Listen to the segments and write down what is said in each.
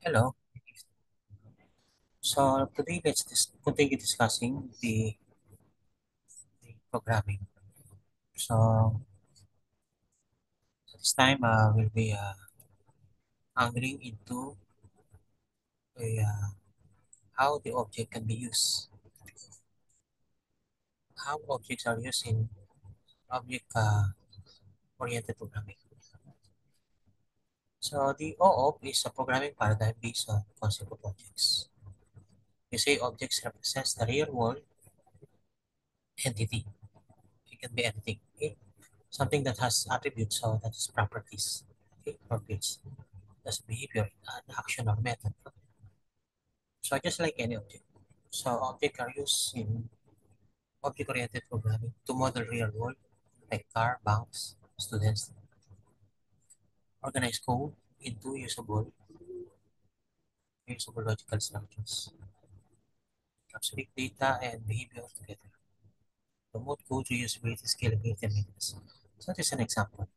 Hello. So today let's continue discussing the programming. So this time we'll be angling into how the object can be used, how objects are used in object-oriented programming. So the OOP is a programming paradigm based on the concept of objects. We say objects represents the real world entity. It can be anything. Okay? Something that has attributes or that has properties. Okay? Properties. That's behavior, an action or method. So just like any object. So objects are used in object-oriented programming to model real world, like car, banks, students, organize code into usable logical structures, encapsulate data and behavior together, promote code reusability, scalability, and maintenance. So this is an example.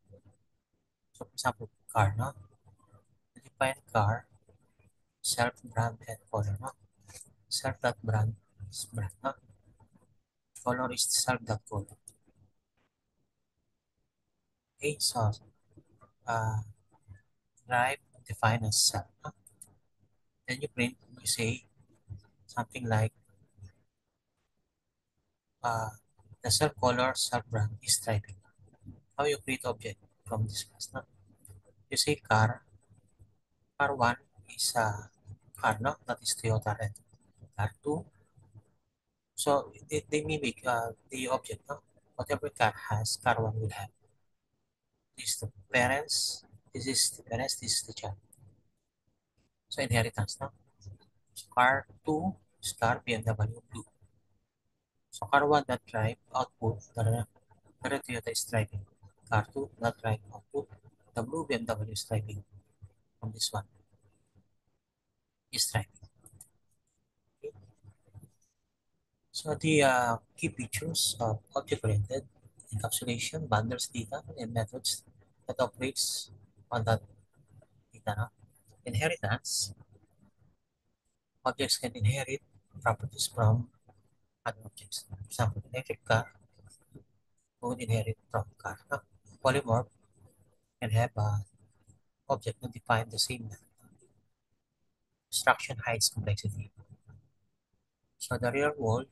So for example, car, no? Define car, self brand and color, no? Self dot brand is brand, no? Color is self dot color. Okay, so uh, drive define as self, no? Then you print, you say something like uh, the self color self brand is striping. How you create object from this class, no? You say car 1 is a car, no? That is Toyota Red. Car 2, so they mimic the object, no? Whatever car has, car 1 will have. This is the parents, this is the parents, this is the child. So inheritance, no? So car 2 is car BMW blue. So car 1 that drive output, the red Toyota is driving. Car 2 that drive output, the blue BMW is driving from this one is driving. Okay. So the key features of object-oriented encapsulation bundles data and methods that operates on that data. No? Inheritance, objects can inherit properties from other objects. For example, electric car would inherit from car. No? Polymorph can have object that define the same method. Abstraction hides complexity. So the real world,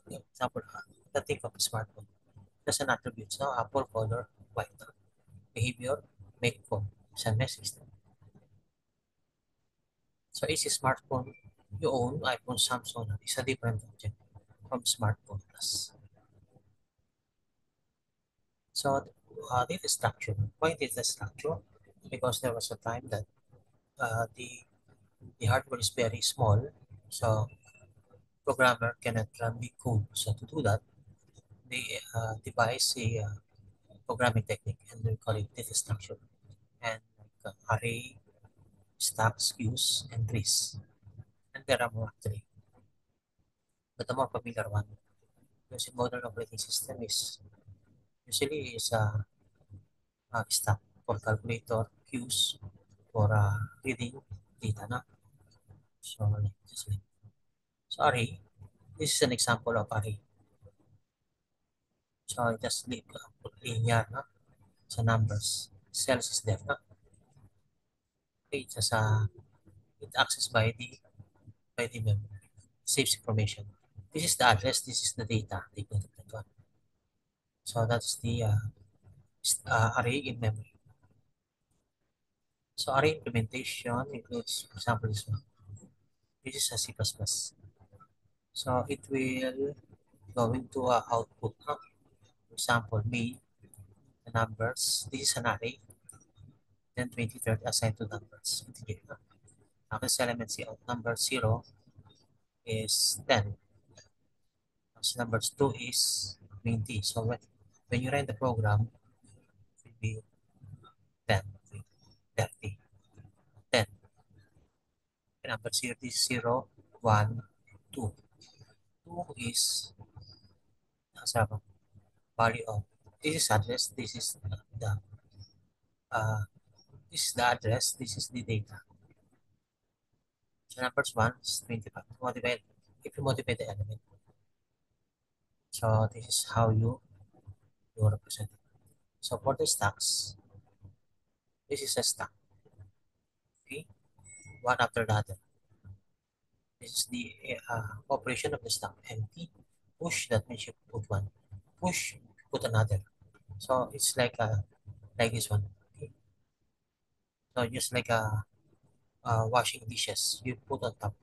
for example, think of a smartphone. There's an attributes, no? Apple color, white, no? Behavior, make phone, send message. So is a smartphone you own, iPhone, Samsung, is a different object from smartphone plus. So this is structure. Why this is structure? Because there was a time that uh, the the hardware is very small, so programmer cannot run big code. So to do that, they devise a programming technique, and we call it data structure, and like array, stacks, queues, and trees. And there are more actually, but the more popular one using modern operating system is usually is stack for calculator, queues for reading data. Na? So, like, just like, so array, this is an example of array. So, I just put linear na? So, numbers. Cells is there. Na? Okay, just it accessed by the memory. Saves information. This is the address, this is the data. They put that one. So, that's the array in memory. So, array implementation includes, for example, this one. This is a C++. So, it will going to output. Huh? For example, me, the numbers. This is an array. Then 23rd assigned to numbers. Integer. Huh? Now, this element C of number 0 is 10. So, number 2 is 20. So, when you run the program, it will be 10, 30, 10. The number 0 is 0, 1, 2. 2 is sa value of this is address, the, uh, this is the address, this is the data. So numbers 1 is 25. Modify, if you modify the element. So this is how you represent it. So for the stacks, this is a stack. Okay, one after the other. This is the operation of the stack. Empty, push, that means you put one. Push, put another. So it's like this one. Okay. So just like washing dishes, you put on top.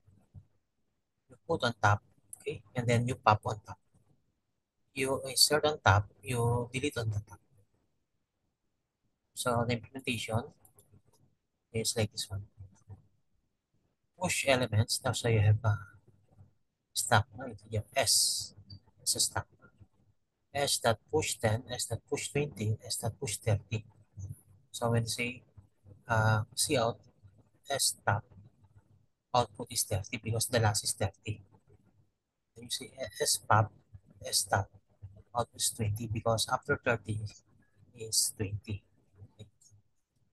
You put on top, okay, and then you pop on top. You insert on top, you delete on the top. So the implementation is like this one. Push elements. Now so you have stack, right? You have S. It's a stack. S that push 10, S that push 20, S that push 30. So when you say C out, S top, output is 30 because the last is 30. When you say S pop, S top, output is 20 because after 30 is 20.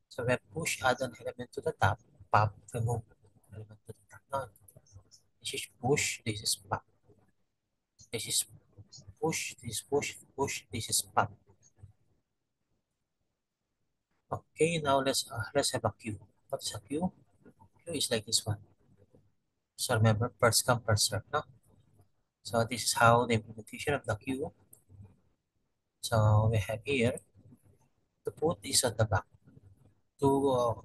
So we have push add an element to the top, pop remove element to the top. Now this is push, this is pop. This is push, this is push, push, this is pop. Okay, now let's have a queue. What is a queue? Queue is like this one. So remember, first come first serve, no? So this is how the implementation of the queue. So we have here to put is at the back. To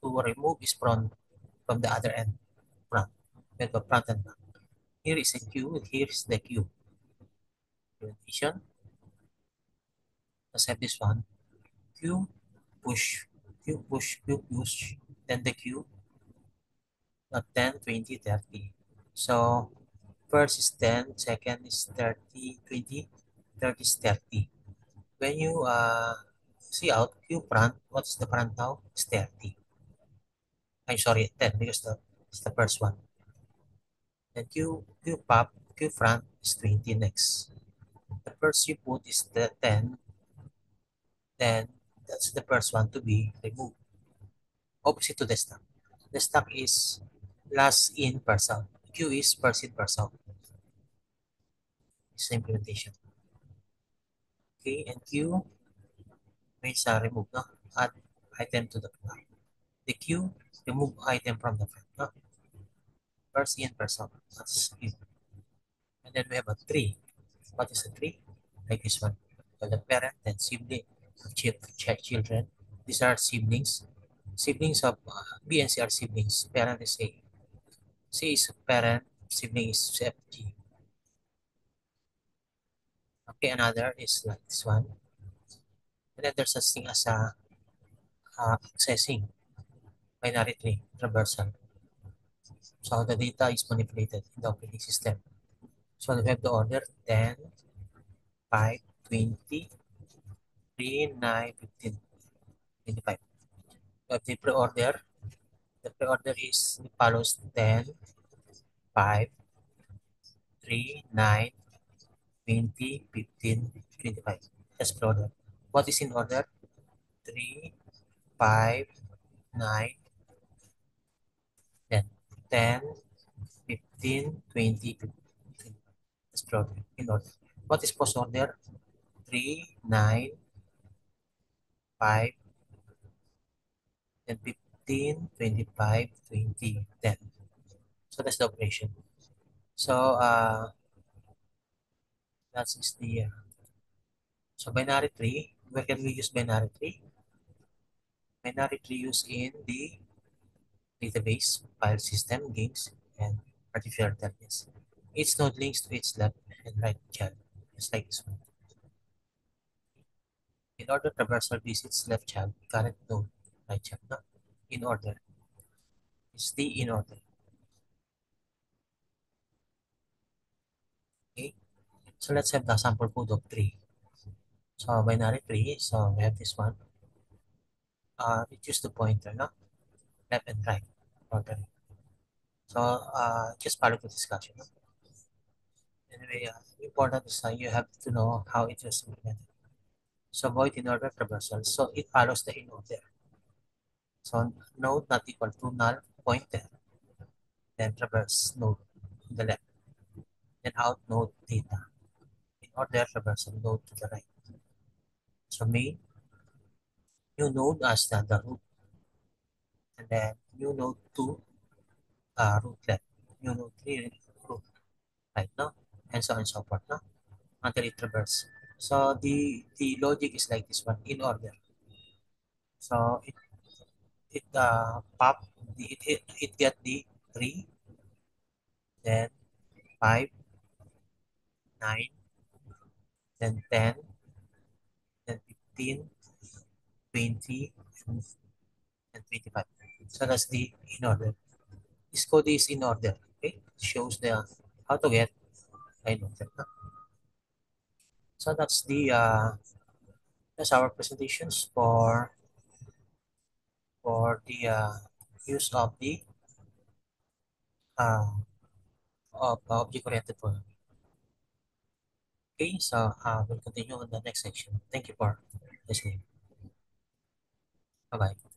remove is from the other end, front. We have a front and back. Here is a queue, here is the queue. Implementation. Let's have this one. Queue, push, queue, push, queue, push. Then the queue, 10, 20, 30. So first is 10, second is 30, 20, third is 30. When you see out Q front, what's the front now? It's 30. I'm sorry, 10 because it's the first one. Then Q pop, Q front is 20 next. The first you put is the 10, then that's the first one to be removed. Opposite to the stack. The stack is last in first out. Q is first in first out. It's the implementation. Okay, and Q means remove, no? Add item to the front. The Q, remove item from the front, no? First in first out. That's Q. And then we have a tree. What is a tree? Like this one. So the parent and sibling of children. These are siblings. Siblings of B and C are siblings. Parent is A. C is a parent. Sibling is FG. Okay, another is like this one. And then there's such thing as accessing binary tree traversal. So the data is manipulated in the operating system. So we have the order 10, 5, 20, 3, 9, 15, 25. But the pre-order, it follows 10, 5, 3, 9, 20, 15, 25. That's pre-order. What is in order? 3, 5, 9, 10. 10, 15, 20, 25. That's pre-order in order. What is post-order? 3, 9, 5, then 15, 25, 20, 10. So that's the operation. So that is the so binary tree. Where can we use binary tree? Binary tree used in the database, file system, games, and artificial intelligence. Each node links to its left and right child, just like this one. In order traversal visits left child, current node, right child, no? In order. It's the in order. Okay. So let's have the sample code of tree. So binary tree, so we have this one. It used the pointer, no? Left and right order. So just follow the discussion. No? Anyway, important is you have to know how it was implemented. So void in order traversal. So it follows the in order. So node not equal to null pointer. then reverse node to the left, then out node data. In order, reverse node to the right. So main, new node as the root, and then new node 2 root left, new node 3 root right, no? And so on and so forth, no? Until it reverse. So the logic is like this one in order. So it pop it get the 3, then 5, 9, then 10, then 15, 20, and 25. So that's the in order. This code is in order. Okay, shows the how to get in order. So that's our presentations for the use uh, of object-oriented programming. Okay, so we'll continue on the next section. Thank you for listening. Bye bye.